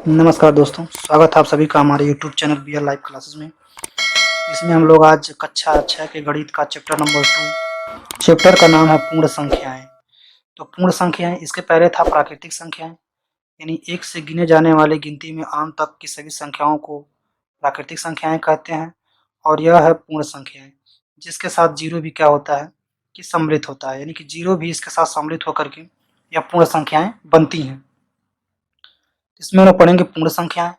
नमस्कार दोस्तों, स्वागत है आप सभी का हमारे YouTube channel BR live classes में। इसमें हम लोग आज कक्षा 6 के गणित का चैप्टर नंबर 2, चैप्टर का नाम है पूर्ण संख्याएं। तो पूर्ण संख्याएं, इसके पहले था प्राकृतिक संख्याएं, यानी 1 से गिने जाने वाली गिनती में अनंत तक की सभी संख्याओं को प्राकृतिक संख्याएं कहते हैं। और यह है पूर्ण संख्याएं, जिसके साथ जीरो भी क्या होता है कि सम्मिलित होता है, यानी कि जीरो भी इसके साथ सम्मिलित होकर के यह पूर्ण संख्याएं बनती हैं। इसमें हम लोग पढ़ेंगे पूर्ण संख्याएं।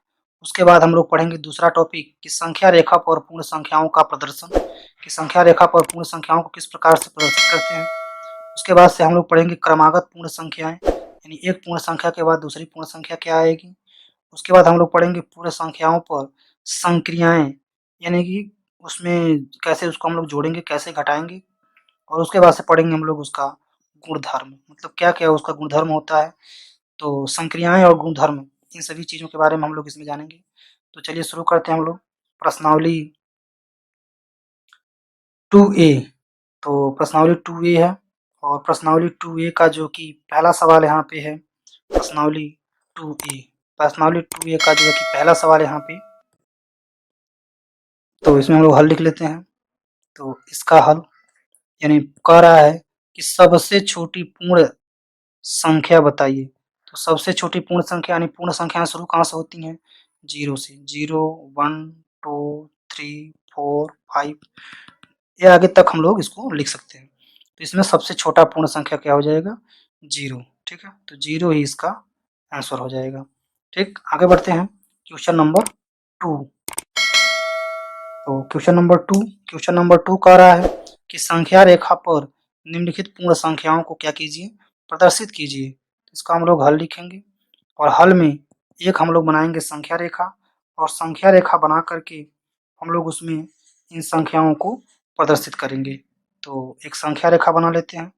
उसके बाद हम लोग पढ़ेंगे दूसरा टॉपिक कि संख्या रेखा पर पूर्ण संख्याओं का प्रदर्शन, कि संख्या रेखा पर पूर्ण संख्याओं को किस प्रकार से प्रदर्शित करते हैं। उसके बाद से हम लोग पढ़ेंगे क्रमागत पूर्ण संख्याएं, यानी एक पूर्ण संख्या के बाद दूसरी पूर्ण संख्या क्या आएगी। उसके बाद हम लोग पढ़ेंगे पूर्ण संख्याओं पर संक्रियाएं, यानी कि उसमें कैसे उसको हम लोग जोड़ेंगे, कैसे घटाएंगे। और उसके बाद से पढ़ेंगे हम लोग उसका गुणधर्म, मतलब क्या क्या उसका गुणधर्म होता है। तो संक्रियाएं और गुणधर्म, इन सभी चीज़ों के बारे में हम लोग इसमें जानेंगे। तो चलिए शुरू करते हैं हम लोग प्रश्नावली 2A। तो प्रश्नावली 2A है, और प्रश्नावली 2A का जो कि पहला सवाल यहाँ पे है, प्रश्नावली 2A। प्रश्नावली 2A का जो है कि पहला सवाल यहाँ पे, तो इसमें हम लोग हल लिख लेते हैं। तो इसका हल यानी कह रहा है कि सबसे छोटी पूर्ण संख्या बताइए। तो सबसे छोटी पूर्ण संख्या यानी पूर्ण संख्याएं शुरू कहाँ से होती हैं? 0 से। 0, 1, 2, 3, 4, 5, ये आगे तक हम लोग इसको लिख सकते हैं। तो इसमें सबसे छोटा पूर्ण संख्या क्या हो जाएगा? 0। ठीक है, तो 0 ही इसका आंसर हो जाएगा। ठीक, आगे बढ़ते हैं क्वेश्चन नंबर 2। तो क्वेश्चन नंबर 2 कह रहा है कि संख्या रेखा पर निम्नलिखित पूर्ण संख्याओं को क्या कीजिए? प्रदर्शित कीजिए। तो इसका हम लोग हल लिखेंगे, और हल में एक हम लोग बनाएंगे संख्या रेखा, और संख्या रेखा बना करके हम लोग उसमें इन संख्याओं को प्रदर्शित करेंगे। तो एक संख्या रेखा बना लेते हैं,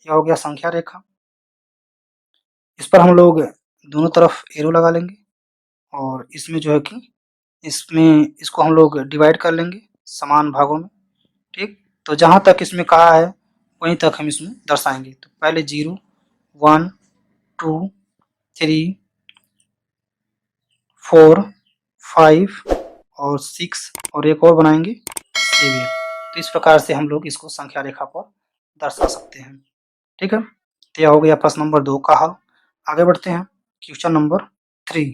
यह हो गया संख्या रेखा। इस पर हम लोग दोनों तरफ एरो लगा लेंगे, और इसमें जो है कि इसमें इसको हम लोग डिवाइड कर लेंगे समान भागों में। ठीक, तो जहाँ तक इसमें कहा है वहीं तक हम इसमें दर्शाएंगे। तो पहले 0, 1, 2, 3, 4, 5 और 6, और एक और बनाएंगे 7। तो इस प्रकार से हम लोग इसको संख्या रेखा पर दर्शा सकते हैं। ठीक है, तो यह हो गया प्रश्न नंबर 2 का हल। आगे बढ़ते हैं क्वेश्चन नंबर 3।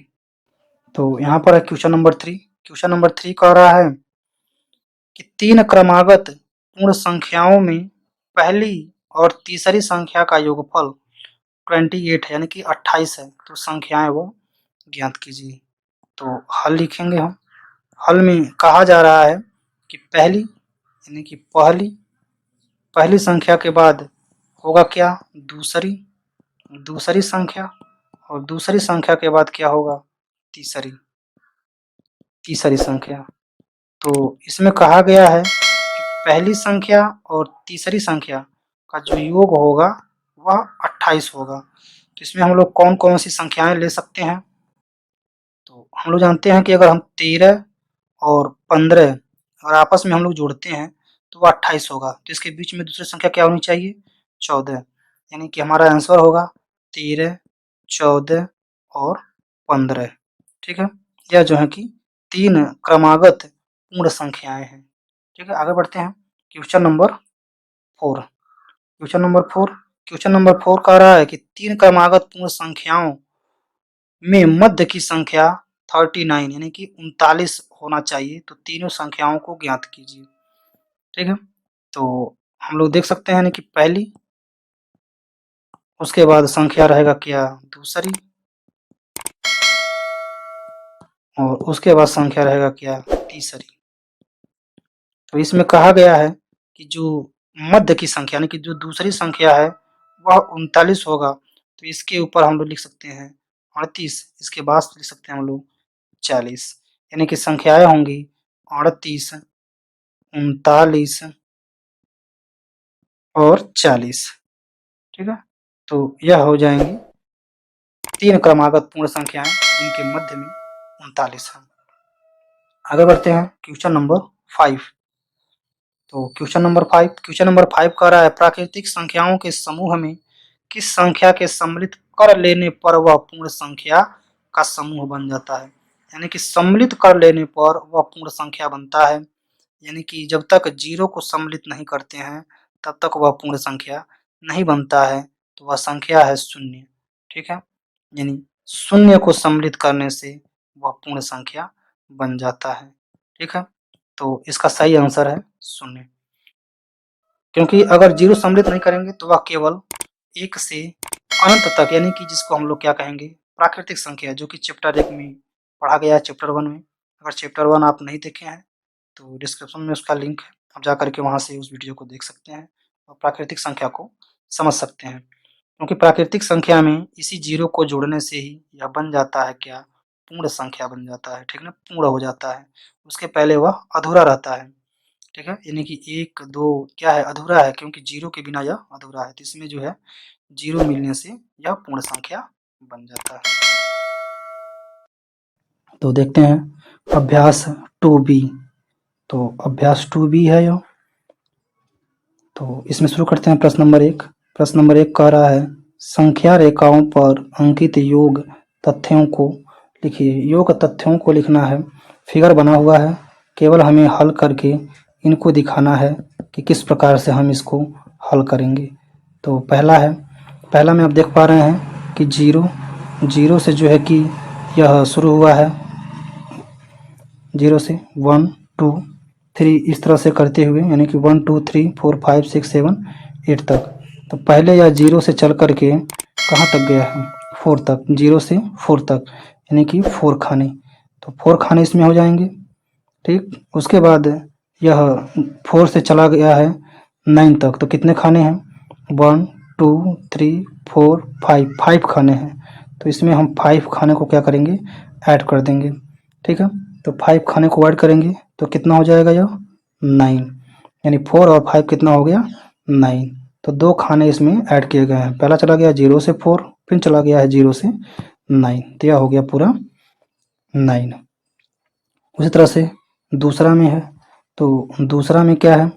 तो यहाँ पर है क्वेश्चन नंबर 3। क्वेश्चन नंबर 3 कह रहा है कि 3 क्रमागत पूर्ण संख्याओं में पहली और तीसरी संख्या का योगफल 28 है, यानी कि 28 है। तो संख्याएं वो ज्ञात कीजिए। तो हल लिखेंगे हम। हल में कहा जा रहा है कि पहली, यानी कि पहली संख्या के बाद होगा क्या? दूसरी, दूसरी संख्या, और दूसरी संख्या के बाद क्या होगा? तीसरी, तीसरी संख्या। तो इसमें कहा गया है कि पहली संख्या और तीसरी संख्या का जो योग होगा वह 28 होगा। तो इसमें हम लोग कौन कौन सी संख्याएं ले सकते हैं? तो हम लोग जानते हैं कि अगर हम 13 और 15 अगर आपस में हम लोग जोड़ते हैं तो वह 28 होगा। तो इसके बीच में दूसरी संख्या क्या होनी चाहिए? 14, यानी कि हमारा आंसर होगा 13, 14 और 15। ठीक है, यह जो है कि 3 क्रमागत पूर्ण संख्याएं हैं। ठीक है, आगे बढ़ते हैं क्वेश्चन नंबर 4। क्वेश्चन नंबर 4 कह रहा है कि 3 क्रमागत पूर्ण संख्याओं में मध्य की संख्या 39 यानी कि 39 होना चाहिए। तो तीनों संख्याओं को ज्ञात कीजिए। ठीक है, तो हम लोग देख सकते हैं ना कि पहली, उसके बाद संख्या रहेगा क्या? दूसरी, और उसके बाद संख्या रहेगा क्या? तीसरी। तो इसमें कहा गया है कि जो मध्य की संख्या यानी कि जो दूसरी संख्या है वह 39 होगा। तो इसके ऊपर हम लोग लिख सकते हैं 38, इसके बाद लिख सकते हैं हम लोग 40, यानी कि संख्याएं होंगी 38, 39 और 40। ठीक है, तो यह हो जाएंगी 3 क्रमागत पूर्ण संख्याएं जिनके मध्य में 39 है। आगे बढ़ते हैं क्वेश्चन नंबर 5। तो क्वेश्चन नंबर 5 कह रहा है प्राकृतिक संख्याओं के समूह में किस संख्या के सम्मिलित कर लेने पर वह पूर्ण संख्या का समूह बन जाता है, यानी कि सम्मिलित कर लेने पर वह पूर्ण संख्या बनता है। यानी कि जब तक 0 को सम्मिलित नहीं करते हैं, तब तक वह पूर्ण संख्या नहीं बनता है, तो वह संख्या है 0, ठीक है? यानी 0 को सम्मिलित करने से वह पूर्ण संख्या बन जाता है, ठीक है? तो इसका सही आंसर है 0, क्योंकि अगर 0 सम्मिलित नहीं करेंगे तो वह केवल 1 से अनंत तक, यानी कि जिसको हम लोग क्या कहेंगे, प्राकृतिक संख्या, जो कि चैप्टर 1 में पढ़ा गया है, चैप्टर 1 में। अगर चैप्टर 1 आप नहीं देखे हैं तो डिस्क्रिप्शन में उसका लिंक है, आप जा करके वहाँ से उस वीडियो को देख सकते हैं और प्राकृतिक संख्या को समझ सकते हैं। क्योंकि प्राकृतिक संख्या में इसी 0 को जोड़ने से ही यह बन जाता है क्या, पूर्ण संख्या बन जाता है, ठीक है ना? पूर्ण हो जाता है, उसके पहले वह अधूरा रहता है, ठीक है? यानी कि 1, 2 क्या है, अधूरा है, क्योंकि 0 के बिना यह अधूरा है, तो इसमें जो है 0 मिलने से यह पूर्ण संख्या बन जाता है। तो देखते हैं अभ्यास 2B। तो अभ्यास 2B है यह। तो इसमें शुरू करते हैं प्रश्न नंबर 1। प्रश्न नंबर 1 कह रहा है, संख्या रेखाओं पर अंकित योग तथ्यों को लिखिए। योग तथ्यों को लिखना है, फिगर बना हुआ है, केवल हमें हल करके इनको दिखाना है कि किस प्रकार से हम इसको हल करेंगे। तो पहला में आप देख पा रहे हैं कि 0 से जो है कि यह शुरू हुआ है, 0 से 1 2 3 इस तरह से करते हुए, यानी कि 1 2 3 4 5 6 7 8 तक। तो पहले यह 0 से चल करके कहाँ तक गया है, 4 तक, 0 से 4 तक, यानी कि 4 खाने। तो 4 खाने इसमें हो जाएंगे, ठीक। उसके बाद यह 4 से चला गया है 9 तक, तो कितने खाने हैं, 1 2 3 4 5 खाने हैं। तो इसमें हम 5 खाने को क्या करेंगे, ऐड कर देंगे, ठीक है। तो 5 खाने को ऐड करेंगे तो कितना हो जाएगा, यह 9, यानी 4 और 5 कितना हो गया, 9। तो 2 खाने इसमें ऐड किए गए हैं, पहला चला गया 0 से 4, फिर चला गया है 0 से 9, तो यह हो गया पूरा 9। उसी तरह से दूसरा में है, तो दूसरा में क्या है,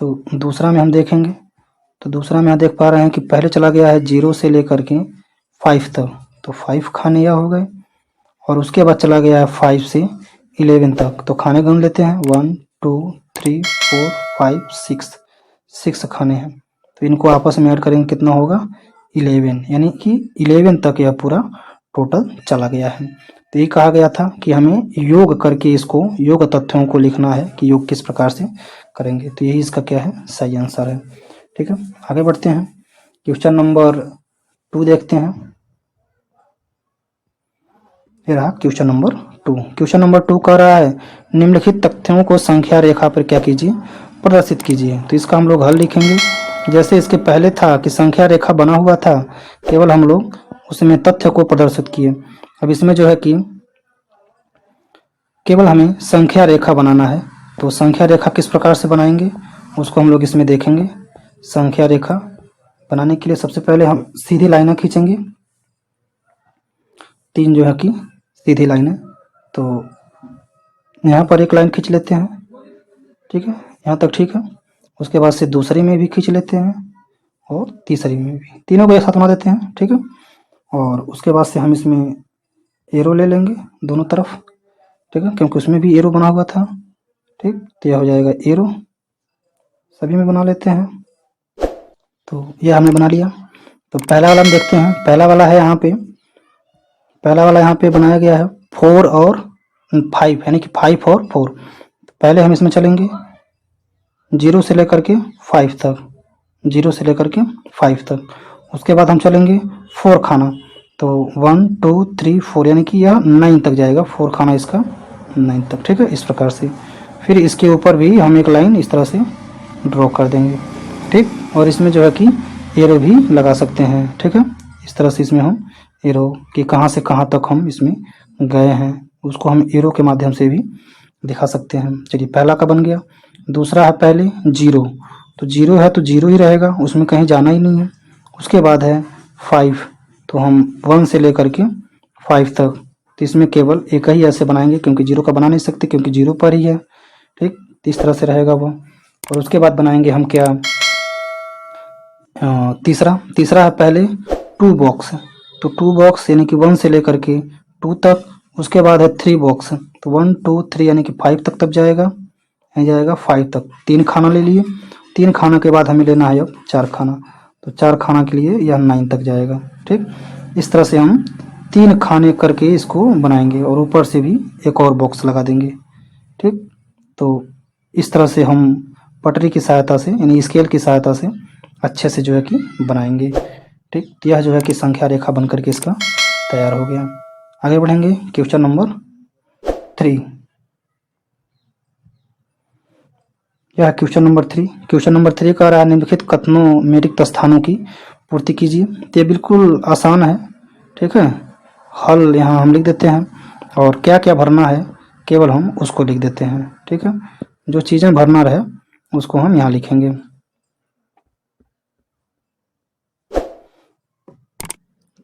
तो दूसरा में हम देखेंगे, तो दूसरा में यहाँ देख पा रहे हैं कि पहले चला गया है 0 से लेकर के 5 तक, तो 5 खाने यह हो गए, और उसके बाद चला गया है 5 से 11 तक। तो खाने गिन लेते हैं, 1 2 3 4 5 6 खाने हैं। तो इनको आपस में ऐड करेंगे, कितना होगा, 11, यानी कि 11 तक यह पूरा टोटल चला गया है। तो ये कहा गया था कि हमें योग करके इसको, योग तथ्यों को लिखना है कि योग किस प्रकार से करेंगे। तो यही इसका क्या है, सही आंसर है, ठीक है। आगे बढ़ते हैं, क्वेश्चन नंबर 2 देखते हैं। ये रहा क्वेश्चन नंबर 2। क्वेश्चन नंबर 2 कह रहा है, निम्नलिखित तथ्यों को संख्या रेखा पर क्या कीजिए, प्रदर्शित कीजिए। तो इसका हम लोग हल लिखेंगे, जैसे इसके पहले था कि संख्या रेखा बना हुआ था, केवल हम लोग उसमें तथ्य को प्रदर्शित किए। अब इसमें जो है कि केवल हमें संख्या रेखा बनाना है। तो संख्या रेखा किस प्रकार से बनाएंगे उसको हम लोग इसमें देखेंगे। संख्या रेखा बनाने के लिए सबसे पहले हम सीधी लाइनें खींचेंगे, 3 जो है कि सीधी लाइनें। तो यहाँ पर एक लाइन खींच लेते हैं, ठीक है, यहाँ तक ठीक है। उसके बाद से दूसरी में भी खींच लेते हैं और तीसरी में भी, तीनों को एक साथ बना देते हैं, ठीक है। और उसके बाद से हम इसमें एरो ले लेंगे दोनों तरफ, ठीक है, क्योंकि उसमें भी एरो बना हुआ था, ठीक। तो यह हो जाएगा एरो, सभी में बना लेते हैं। तो यह हमने बना लिया। तो पहला वाला हम देखते हैं, पहला वाला है यहाँ पे, पहला वाला यहाँ पे बनाया गया है 4 और 5, यानी कि 5 और 4। पहले हम इसमें चलेंगे 0 से लेकर के 5 तक, 0 से लेकर के 5 तक। उसके बाद हम चलेंगे 4 खाना, तो 1 2 3 4, यानी कि यह 9 तक जाएगा, 4 खाना इसका 9 तक, ठीक है, इस प्रकार से। फिर इसके ऊपर भी हम एक लाइन इस तरह से ड्रॉ कर देंगे, ठीक। और इसमें जो है कि एरो भी लगा सकते हैं, ठीक है। इस तरह से इसमें हम एरो कि कहाँ से कहाँ तक हम इसमें गए हैं उसको हम एरो के माध्यम से भी दिखा सकते हैं। चलिए, पहला का बन गया। दूसरा है पहले 0, तो 0 है तो 0 ही रहेगा, उसमें कहीं जाना ही नहीं है। उसके बाद है 5, तो हम 1 से लेकर के 5 तक, तो इसमें केवल एक ही ऐसे बनाएंगे, क्योंकि 0 का बना नहीं सकते, क्योंकि 0 पर ही है, ठीक। इस तरह से रहेगा वो। और उसके बाद बनाएंगे हम क्या, तीसरा है पहले 2 बॉक्स, तो 2 बॉक्स यानी कि 1 से लेकर के 2 तक, उसके बाद है 3 बॉक्स, तो 1 2 3 यानी कि 5 तक तब जाएगा, यहाँ जाएगा 5 तक। 3 खाना ले लिए, 3 खाना के बाद हमें लेना है अब 4 खाना, तो 4 खाना के लिए यह 9 तक जाएगा। ठीक, इस तरह से हम 3 खाने करके इसको बनाएंगे और ऊपर से भी एक और बॉक्स लगा देंगे। ठीक, तो इस तरह से हम पटरी की सहायता से यानी स्केल की सहायता से अच्छे से जो है कि बनाएंगे। ठीक, यह जो है कि संख्या रेखा बन करके इसका तैयार हो गया। आगे बढ़ेंगे क्वेश्चन नंबर 3। यह क्वेश्चन नंबर 3। क्वेश्चन नंबर 3 कह रहा है निम्नलिखित कथनों में रिक्त स्थानों की पूर्ति कीजिए। तो ये बिल्कुल आसान है। ठीक है, हल यहाँ हम लिख देते हैं और क्या क्या भरना है केवल हम उसको लिख देते हैं। ठीक है, जो चीज़ें भरना रहे उसको हम यहाँ लिखेंगे।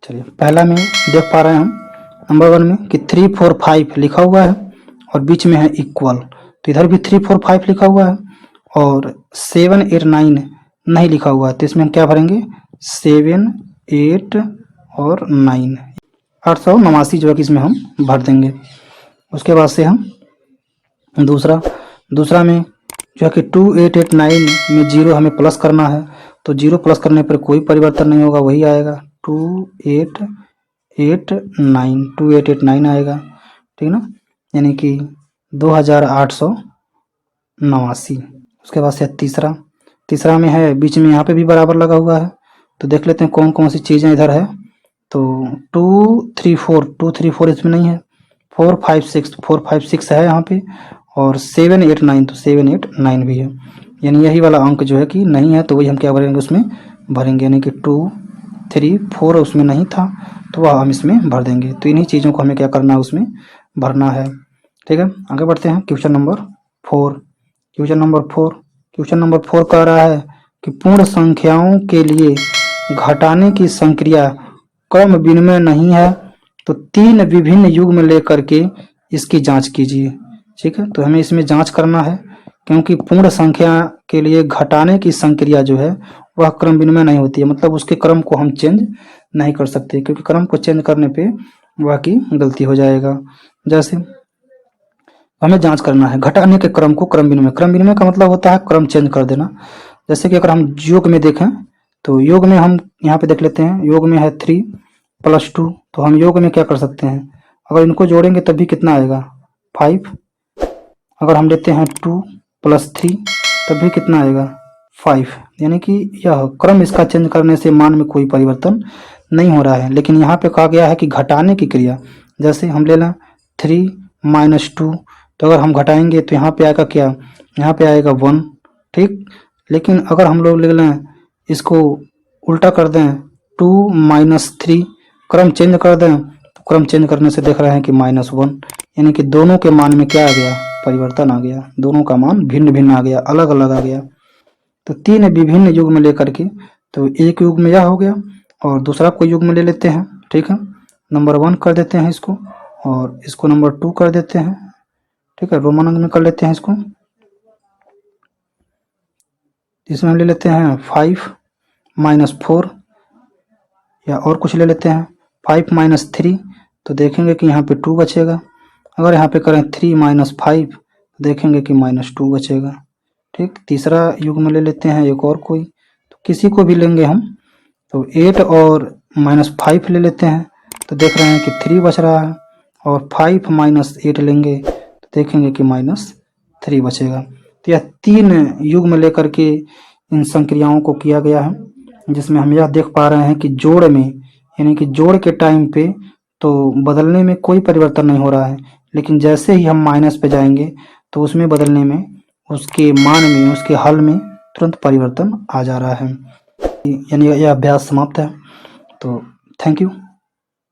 चलिए, पहला में देख पा रहे हैं हम नंबर 1 में कि 3 4 5 लिखा हुआ है और बीच में है इक्वल, तो इधर भी 3 4 5 लिखा हुआ है और 7 8 9 नहीं लिखा हुआ है, तो इसमें हम क्या भरेंगे 7 8 और 9, 889 जो है कि इसमें हम भर देंगे। उसके बाद से हम दूसरा में जो है कि 2 8 8 9 में 0 हमें प्लस करना है, तो 0 प्लस करने पर कोई परिवर्तन नहीं होगा, वही आएगा 2 8 8 9, 2 8 8 9 आएगा। ठीक ना, यानी कि 2889। उसके बाद से तीसरा में है बीच में यहाँ पे भी बराबर लगा हुआ है, तो देख लेते हैं कौन कौन सी चीज़ें इधर है। तो 2 3 4 इसमें नहीं है, 4 5 6 है यहाँ पे, और 7 8 9 तो 7 8 9 भी है, यानी यही वाला अंक जो है कि नहीं है, तो वही हम क्या भरेंगे उसमें भरेंगे, यानी कि 2 3 4 उसमें नहीं था तो वह हम इसमें भर देंगे। तो इन्हीं चीज़ों को हमें क्या करना है उसमें भरना है। ठीक है, आगे बढ़ते हैं क्वेश्चन नंबर 4। क्वेश्चन नंबर 4 कह रहा है कि पूर्ण संख्याओं के लिए घटाने की संक्रिया क्रम विनिमय नहीं है, तो 3 विभिन्न युग्म लेकर के इसकी जांच कीजिए। ठीक है, तो हमें इसमें जांच करना है क्योंकि पूर्ण संख्या के लिए घटाने की संक्रिया जो है वह क्रम विनिमय नहीं होती है, मतलब उसके क्रम को हम चेंज नहीं कर सकते, क्योंकि क्रम को चेंज करने पे वह की गलती हो जाएगा। जैसे हमें जांच करना है घटाने के क्रम को क्रम विनिमय का मतलब होता है क्रम चेंज कर देना। जैसे कि अगर हम योग में देखें तो योग में हम यहाँ पे देख लेते हैं, योग में है 3 + 2, तो हम योग में क्या कर सकते हैं, अगर इनको जोड़ेंगे तब भी कितना आएगा 5, अगर हम लेते हैं 2 + 3 तब भी कितना आएगा 5, यानी कि यह क्रम इसका चेंज करने से मान में कोई परिवर्तन नहीं हो रहा है। लेकिन यहाँ पे कहा गया है कि घटाने की क्रिया, जैसे हम ले लें 3 - 2, तो अगर हम घटाएंगे तो यहाँ पे आएगा क्या, यहाँ पे आएगा 1। ठीक, लेकिन अगर हम लोग ले लें इसको उल्टा कर दें 2 - 3, क्रम चेंज कर दें, तो क्रम चेंज करने से देख रहे हैं कि -1, यानी कि दोनों के मान में क्या आ गया परिवर्तन आ गया, दोनों का मान भिन्न भिन्न आ गया, अलग अलग आ गया। तो 3 विभिन्न युग्म लेकर के, तो एक युग्म यह हो गया और दूसरा कोई युग्म ले लेते हैं। ठीक है, नंबर 1 कर देते हैं इसको और इसको नंबर 2 कर देते हैं। ठीक है, रोमन अंक में कर लेते हैं इसको, इसमें हम ले लेते हैं 5 - 4, या और कुछ ले लेते हैं 5 - 3, तो देखेंगे कि यहाँ पे 2 बचेगा। अगर यहाँ पे करें 3 - 5 तो देखेंगे कि -2 बचेगा। ठीक, तीसरा युग्म ले लेते हैं एक और कोई, तो किसी को भी लेंगे हम, तो 8 और -5 ले लेते हैं, तो देख रहे हैं कि 3 बच रहा है, और 5 - 8 लेंगे तो देखेंगे कि -3 बचेगा। तो यह 3 युग्म लेकर के इन संक्रियाओं को किया गया है, जिसमें हम यह देख पा रहे हैं कि जोड़ में यानी कि जोड़ के टाइम पे तो बदलने में कोई परिवर्तन नहीं हो रहा है, लेकिन जैसे ही हम माइनस पे जाएंगे तो उसमें बदलने में, उसके मान में, उसके हल में तुरंत परिवर्तन आ जा रहा है। यानी यह अभ्यास समाप्त है। तो थैंक यू।